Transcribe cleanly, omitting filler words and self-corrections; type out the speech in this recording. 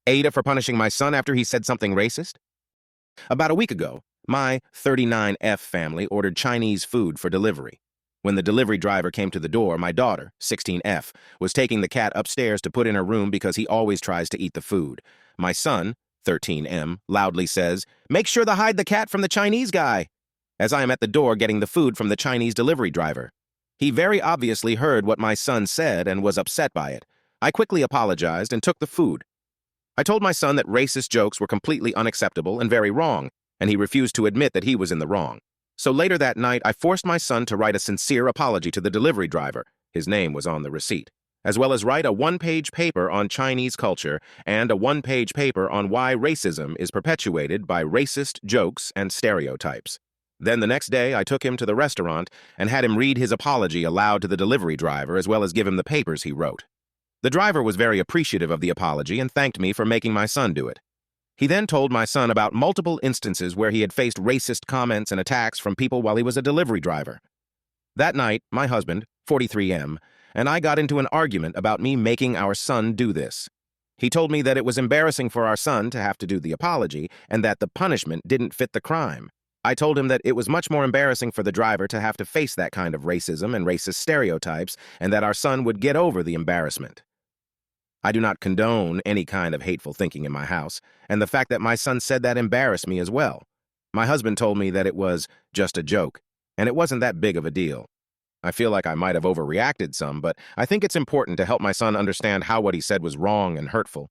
Ada for punishing my son after he said something racist? About a week ago, my 39F family ordered Chinese food for delivery. When the delivery driver came to the door, my daughter, 16F, was taking the cat upstairs to put in her room because he always tries to eat the food. My son, 13M, loudly says, "Make sure to hide the cat from the Chinese guy," as I am at the door getting the food from the Chinese delivery driver. He very obviously heard what my son said and was upset by it. I quickly apologized and took the food. I told my son that racist jokes were completely unacceptable and very wrong, and he refused to admit that he was in the wrong. So later that night, I forced my son to write a sincere apology to the delivery driver, his name was on the receipt, as well as write a one-page paper on Chinese culture and a one-page paper on why racism is perpetuated by racist jokes and stereotypes. Then the next day, I took him to the restaurant and had him read his apology aloud to the delivery driver as well as give him the papers he wrote. The driver was very appreciative of the apology and thanked me for making my son do it. He then told my son about multiple instances where he had faced racist comments and attacks from people while he was a delivery driver. That night, my husband, 43M, and I got into an argument about me making our son do this. He told me that it was embarrassing for our son to have to do the apology and that the punishment didn't fit the crime. I told him that it was much more embarrassing for the driver to have to face that kind of racism and racist stereotypes and that our son would get over the embarrassment. I do not condone any kind of hateful thinking in my house, and the fact that my son said that embarrassed me as well. My husband told me that it was just a joke, and it wasn't that big of a deal. I feel like I might have overreacted some, but I think it's important to help my son understand how what he said was wrong and hurtful.